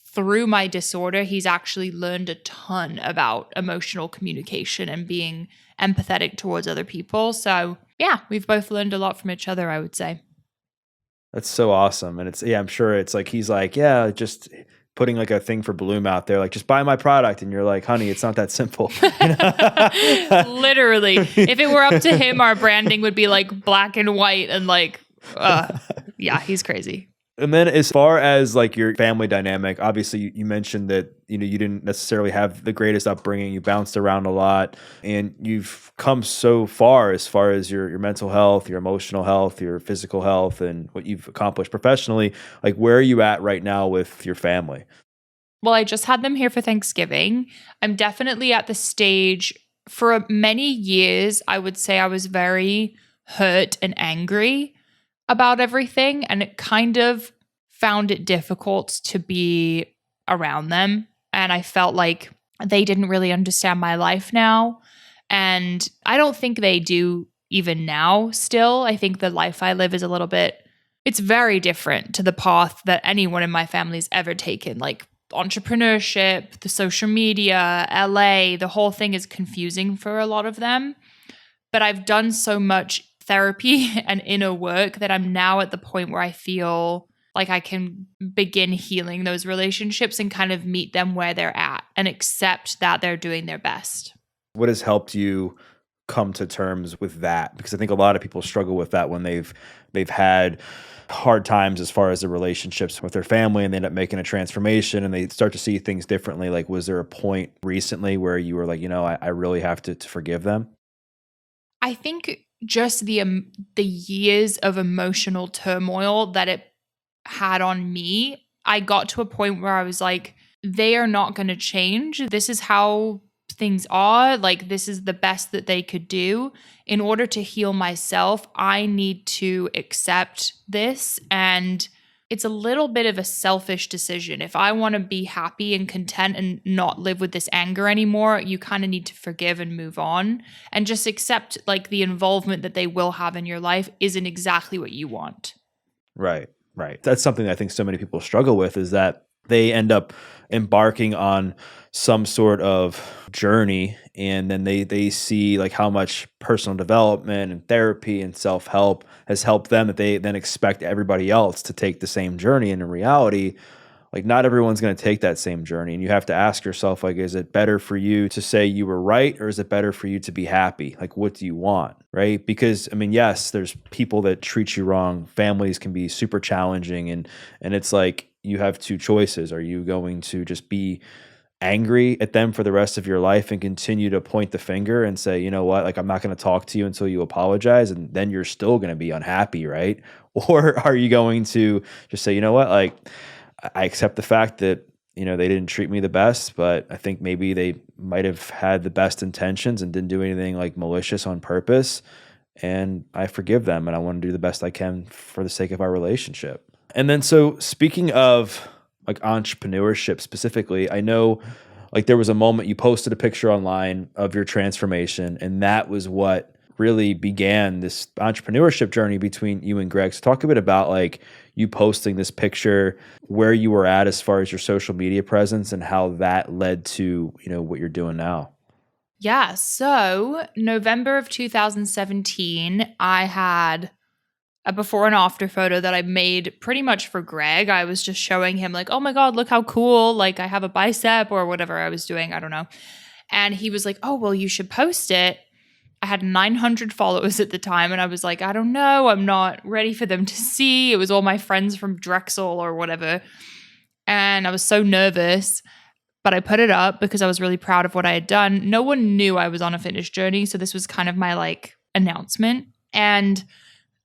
through my disorder, he's actually learned a ton about emotional communication and being empathetic towards other people. So yeah, we've both learned a lot from each other, I would say. That's so awesome. And I'm sure it's like, he's like, yeah, just putting like a thing for Bloom out there, like, just buy my product. And you're like, honey, it's not that simple. Literally. If it were up to him, our branding would be like black and white and like, yeah, he's crazy. And then as far as like your family dynamic, obviously you mentioned that, you didn't necessarily have the greatest upbringing. You bounced around a lot and you've come so far as your mental health, your emotional health, your physical health, and what you've accomplished professionally. Like, where are you at right now with your family? Well, I just had them here for Thanksgiving. I'm definitely at the stage. For many years, I would say I was very hurt and angry about everything, and it kind of found it difficult to be around them. And I felt like they didn't really understand my life now. And I don't think they do even now still. I think the life I live is it's very different to the path that anyone in my family's ever taken. Like entrepreneurship, the social media, LA, the whole thing is confusing for a lot of them. But I've done so much therapy and inner work that I'm now at the point where I feel like I can begin healing those relationships and kind of meet them where they're at and accept that they're doing their best. What has helped you come to terms with that? Because I think a lot of people struggle with that when they've had hard times as far as the relationships with their family, and they end up making a transformation and they start to see things differently. Like, was there a point recently where you were like, I really have to forgive them? I think just the years of emotional turmoil that it had on me, I got to a point where I was like, they are not going to change. This is how things are. Like, this is the best that they could do. In order to heal myself, I need to accept this. And it's a little bit of a selfish decision. If I want to be happy and content and not live with this anger anymore, you kind of need to forgive and move on and just accept like the involvement that they will have in your life isn't exactly what you want. Right. That's something that I think so many people struggle with, is that they end up embarking on some sort of journey, and then they see like how much personal development and therapy and self-help has helped them, that they then expect everybody else to take the same journey. And in reality, like not everyone's going to take that same journey, and you have to ask yourself, like, is it better for you to say you were right, or is it better for you to be happy? Like, what do you want? Right? Because I mean, yes, there's people that treat you wrong. Families can be super challenging, and it's like you have two choices. Are you going to just be angry at them for the rest of your life and continue to point the finger and say, you know what, like, I'm not going to talk to you until you apologize, and then you're still going to be unhappy, right? Or are you going to just say, you know what, like, I accept the fact that, you know, they didn't treat me the best, but I think maybe they might have had the best intentions and didn't do anything like malicious on purpose, and I forgive them, and I want to do the best I can for the sake of our relationship. And then, so speaking of like entrepreneurship specifically, I know like there was a moment you posted a picture online of your transformation, and that was what really began this entrepreneurship journey between you and Greg. So talk a bit about like you posting this picture, where you were at as far as your social media presence, and how that led to, you know, what you're doing now. Yeah. So November of 2017, I had a before and after photo that I made pretty much for Greg. I was just showing him like, oh my God, look how cool. Like I have a bicep or whatever I was doing. I don't know. And he was like, oh, well, you should post it. I had 900 followers at the time. And I was like, I don't know. I'm not ready for them to see. It was all my friends from Drexel or whatever. And I was so nervous, but I put it up because I was really proud of what I had done. No one knew I was on a fitness journey. So this was kind of my like announcement. And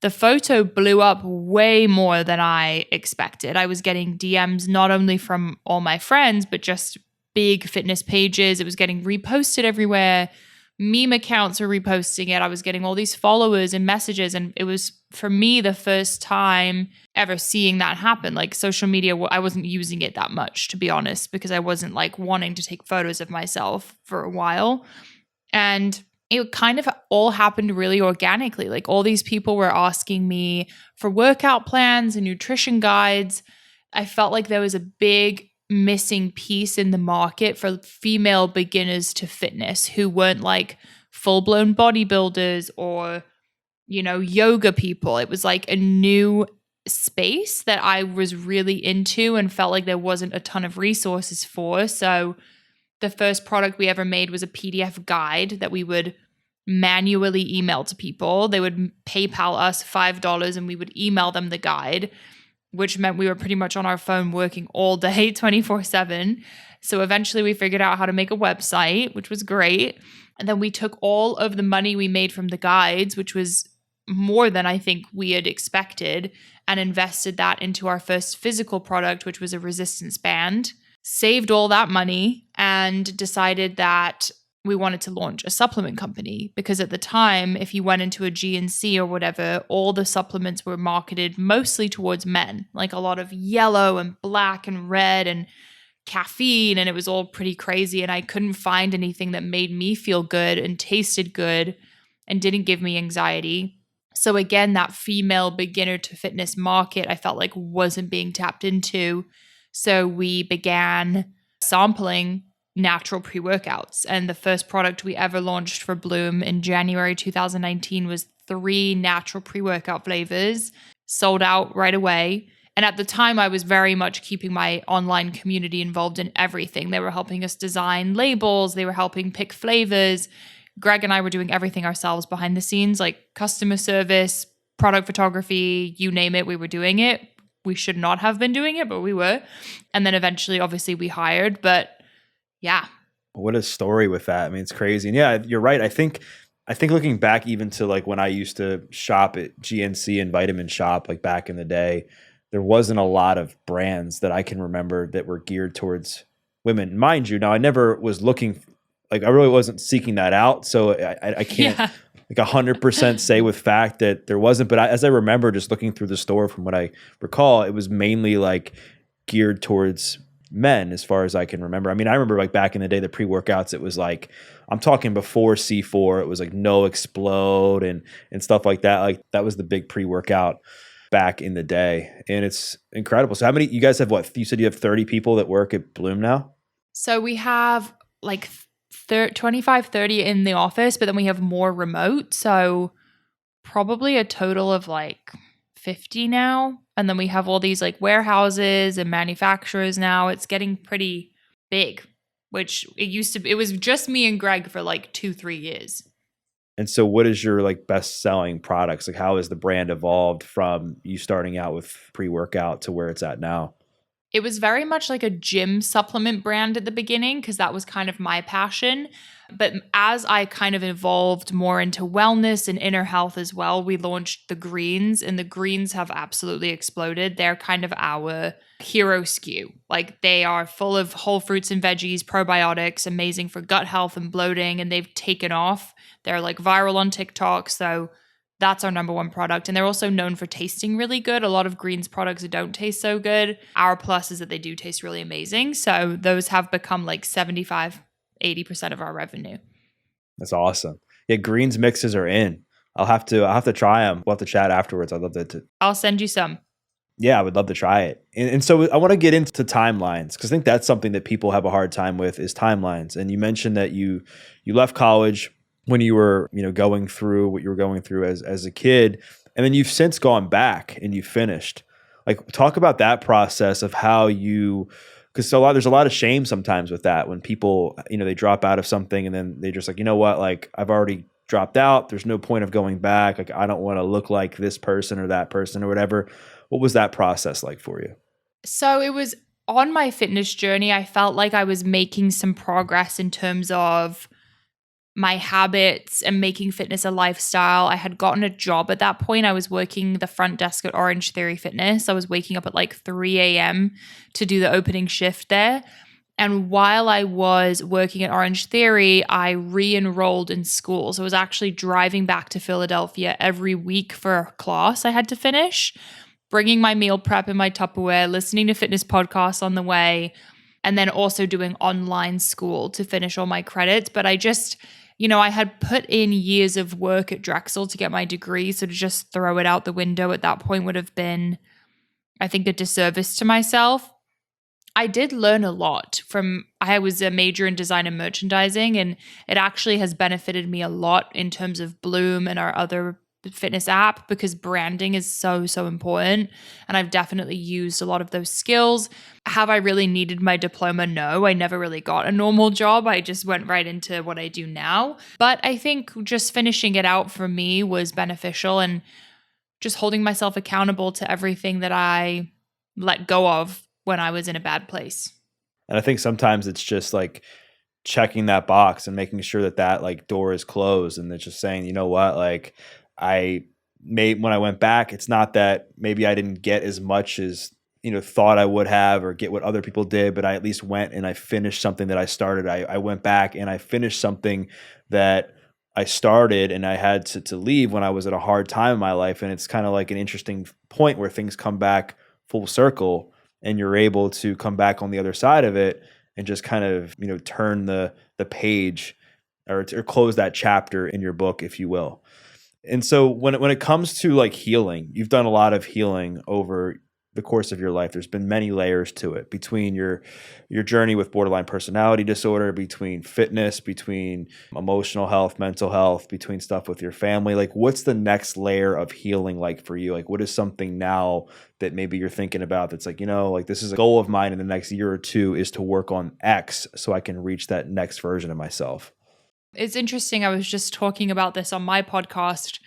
the photo blew up way more than I expected. I was getting DMs not only from all my friends, but just big fitness pages. It was getting reposted everywhere. Meme accounts were reposting it. I was getting all these followers and messages. And it was, for me, the first time ever seeing that happen. Like social media, I wasn't using it that much, to be honest, because I wasn't like wanting to take photos of myself for a while. And it kind of all happened really organically. Like all these people were asking me for workout plans and nutrition guides. I felt like there was a big missing piece in the market for female beginners to fitness who weren't like full-blown bodybuilders or, you know, yoga people. It was like a new space that I was really into and felt like there wasn't a ton of resources for. So the first product we ever made was a PDF guide that we would manually email to people. They would PayPal us $5 and we would email them the guide, which meant we were pretty much on our phone working all day 24/7. So eventually we figured out how to make a website, which was great. And then we took all of the money we made from the guides, which was more than I think we had expected, and invested that into our first physical product, which was a resistance band. Saved all that money and decided that we wanted to launch a supplement company, because at the time, if you went into a GNC or whatever, all the supplements were marketed mostly towards men, like a lot of yellow and black and red and caffeine, and it was all pretty crazy. And I couldn't find anything that made me feel good and tasted good and didn't give me anxiety. So again, that female beginner to fitness market, I felt like wasn't being tapped into. So we began sampling natural pre-workouts. And the first product we ever launched for Bloom in January 2019 was 3 natural pre-workout flavors, sold out right away. And at the time, I was very much keeping my online community involved in everything. They were helping us design labels. They were helping pick flavors. Greg and I were doing everything ourselves behind the scenes, like customer service, product photography, you name it, we were doing it. We should not have been doing it, but we were. And then eventually, obviously, we hired. But yeah. What a story with that. I mean, it's crazy. And yeah, you're right. I think looking back even to like when I used to shop at GNC and Vitamin Shop, like back in the day, there wasn't a lot of brands that I can remember that were geared towards women. Mind you, now I never was looking, like I really wasn't seeking that out. So I can't like 100% say with fact that there wasn't. But as I remember just looking through the store from what I recall, it was mainly like geared towards men as far as I can remember. I mean, I remember like back in the day, the pre-workouts, it was like, I'm talking before C4, it was like No Explode and stuff like that. Like that was the big pre-workout back in the day, and it's incredible. So how many, you guys have what? You said you have 30 people that work at Bloom now? So we have like 25, 30 in the office, but then we have more remote. So probably a total of like 50 now. And then we have all these like warehouses and manufacturers now. It's getting pretty big, which it was just me and Greg for like 2-3 years. And so what is your like best selling products? Like how has the brand evolved from you starting out with pre-workout to where it's at now? It was very much like a gym supplement brand at the beginning because that was kind of my passion. But as I kind of evolved more into wellness and inner health as well, we launched the greens, and the greens have absolutely exploded. They're kind of our hero SKU. Like they are full of whole fruits and veggies, probiotics, amazing for gut health and bloating, and they've taken off. They're like viral on TikTok. So that's our number one product. And they're also known for tasting really good. A lot of greens products don't taste so good. Our plus is that they do taste really amazing. So those have become like 75-80% of our revenue. That's awesome. Yeah, greens mixes are in. I'll have to try them. We'll have to chat afterwards. I'd love to. I'll send you some. Yeah, I would love to try it. And so I want to get into timelines because I think that's something that people have a hard time with is timelines. And you mentioned that you left college when you were, going through what you were going through as a kid, and then you've since gone back and you finished. Like, talk about that process of how you, because there's a lot of shame sometimes with that when people, they drop out of something and then they just like, you know what, like I've already dropped out. There's no point of going back. Like I don't want to look like this person or that person or whatever. What was that process like for you? So it was on my fitness journey. I felt like I was making some progress in terms of my habits and making fitness a lifestyle. I had gotten a job at that point. I was working the front desk at Orange Theory Fitness. I was waking up at like 3 a.m. to do the opening shift there. And while I was working at Orange Theory, I re-enrolled in school. So I was actually driving back to Philadelphia every week for a class I had to finish, bringing my meal prep in my Tupperware, listening to fitness podcasts on the way, and then also doing online school to finish all my credits. But I just, I had put in years of work at Drexel to get my degree. So to just throw it out the window at that point would have been, I think, a disservice to myself. I did learn a lot I was a major in design and merchandising, and it actually has benefited me a lot in terms of Bloom and our other fitness app because branding is so, so important. And I've definitely used a lot of those skills. Have I really needed my diploma? No, I never really got a normal job. I just went right into what I do now. But I think just finishing it out for me was beneficial and just holding myself accountable to everything that I let go of when I was in a bad place. And I think sometimes it's just like checking that box and making sure that like door is closed, and it's just saying, you know what, like when I went back, it's not that maybe I didn't get as much as, thought I would have or get what other people did, but I at least went and I finished something that I started. I went back and I finished something that I started, and I had to leave when I was at a hard time in my life. And it's kind of like an interesting point where things come back full circle and you're able to come back on the other side of it and just kind of, turn the page or close that chapter in your book, if you will. And so when it comes to like healing, you've done a lot of healing over the course of your life. There's been many layers to it, between your journey with borderline personality disorder, between fitness, between emotional health, mental health, between stuff with your family. Like, what's the next layer of healing like for you? Like, what is something now that maybe you're thinking about that's like, like this is a goal of mine in the next year or two is to work on X so I can reach that next version of myself? It's interesting. I was just talking about this on my podcast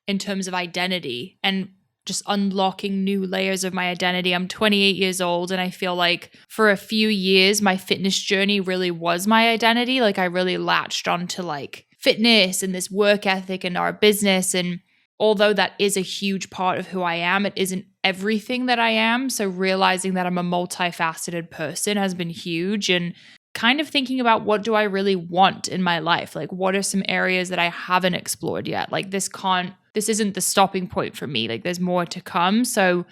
in terms of identity and just unlocking new layers of my identity. I'm 28 years old, and I feel like for a few years, my fitness journey really was my identity. Like I really latched onto like fitness and this work ethic and our business. And although that is a huge part of who I am, it isn't everything that I am. So realizing that I'm a multifaceted person has been huge, and kind of thinking about what do I really want in my life? Like what are some areas that I haven't explored yet? Like this isn't the stopping point for me. Like there's more to come. So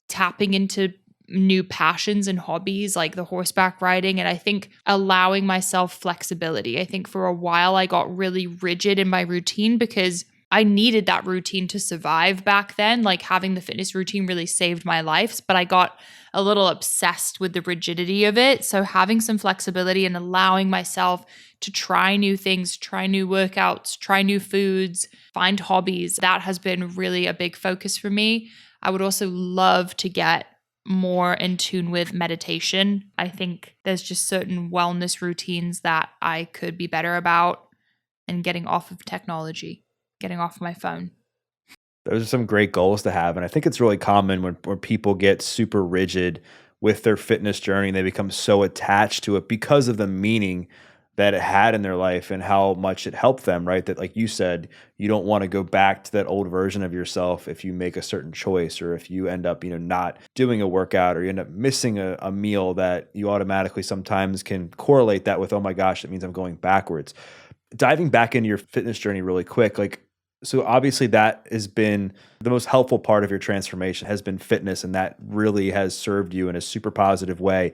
tapping into new passions and hobbies like the horseback riding, and I think allowing myself flexibility. I think for a while I got really rigid in my routine because I needed that routine to survive back then. Like having the fitness routine really saved my life, but I got a little obsessed with the rigidity of it. So having some flexibility and allowing myself to try new things, try new workouts, try new foods, find hobbies, that has been really a big focus for me. I would also love to get more in tune with meditation. I think there's just certain wellness routines that I could be better about, and getting off of technology, getting off my phone. Those are some great goals to have. And I think it's really common when people get super rigid with their fitness journey and they become so attached to it because of the meaning that it had in their life and how much it helped them, right? That, like you said, you don't want to go back to that old version of yourself if you make a certain choice, or if you end up, not doing a workout, or you end up missing a meal, that you automatically sometimes can correlate that with, oh my gosh, it means I'm going backwards. Diving back into your fitness journey really quick, so obviously that has been the most helpful part of your transformation, has been fitness, and that really has served you in a super positive way.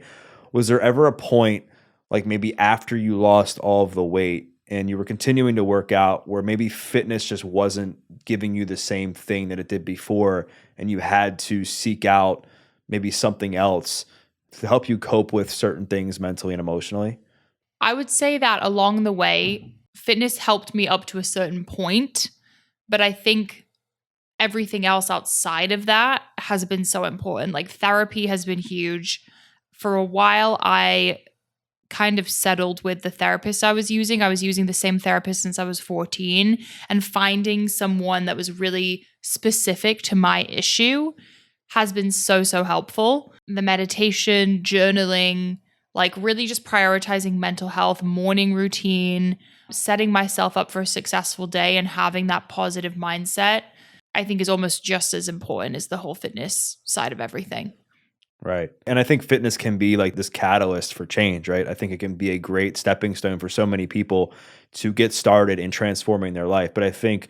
Was there ever a point, like maybe after you lost all of the weight and you were continuing to work out, where maybe fitness just wasn't giving you the same thing that it did before, and you had to seek out maybe something else to help you cope with certain things mentally and emotionally? I would say that along the way, fitness helped me up to a certain point, but I think everything else outside of that has been so important. Like therapy has been huge. For a while, I kind of settled with the therapist I was using. I was using the same therapist since I was 14, and finding someone that was really specific to my issue has been so, so helpful. The meditation, journaling, like really just prioritizing mental health, morning routine, setting myself up for a successful day and having that positive mindset, I think is almost just as important as the whole fitness side of everything. Right. And I think fitness can be like this catalyst for change, right? I think it can be a great stepping stone for so many people to get started in transforming their life. But I think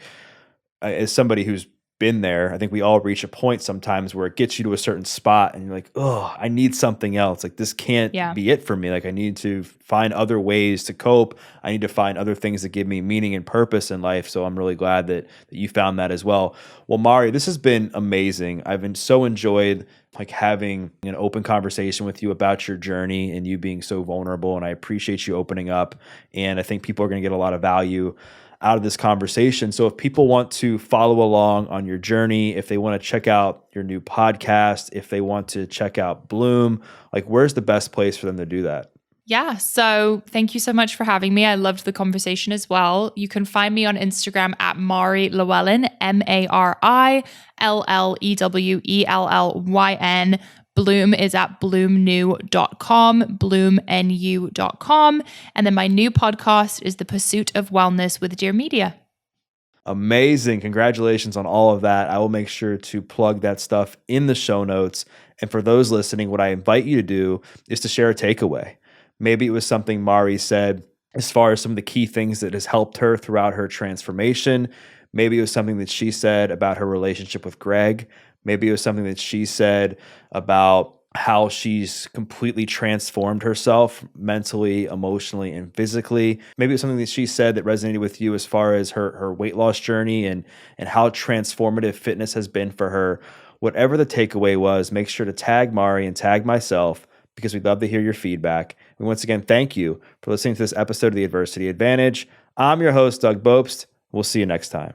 as somebody who's been there, I think we all reach a point sometimes where it gets you to a certain spot and you're like, oh, I need something else. Like this can't be it for me. Like I need to find other ways to cope. I need to find other things that give me meaning and purpose in life. So I'm really glad that you found that as well. Well, Mari, this has been amazing. I've been so enjoyed like having an open conversation with you about your journey and you being so vulnerable. And I appreciate you opening up. And I think people are going to get a lot of value out of this conversation. So if people want to follow along on your journey, if they want to check out your new podcast, if they want to check out Bloom, like where's the best place for them to do that? Yeah. So thank you so much for having me. I loved the conversation as well. You can find me on Instagram at Mari Llewellyn, MariLewellyn. Bloom is at bloomnew.com, bloomnu.com. And then my new podcast is The Pursuit of Wellness with Dear Media. Amazing. Congratulations on all of that. I will make sure to plug that stuff in the show notes. And for those listening, what I invite you to do is to share a takeaway. Maybe it was something Mari said as far as some of the key things that has helped her throughout her transformation. Maybe it was something that she said about her relationship with Greg. Maybe it was something that she said about how she's completely transformed herself mentally, emotionally, and physically. Maybe it was something that she said that resonated with you as far as her weight loss journey and how transformative fitness has been for her. Whatever the takeaway was, make sure to tag Mari and tag myself, because we'd love to hear your feedback. And once again, thank you for listening to this episode of The Adversity Advantage. I'm your host, Doug Bopst. We'll see you next time.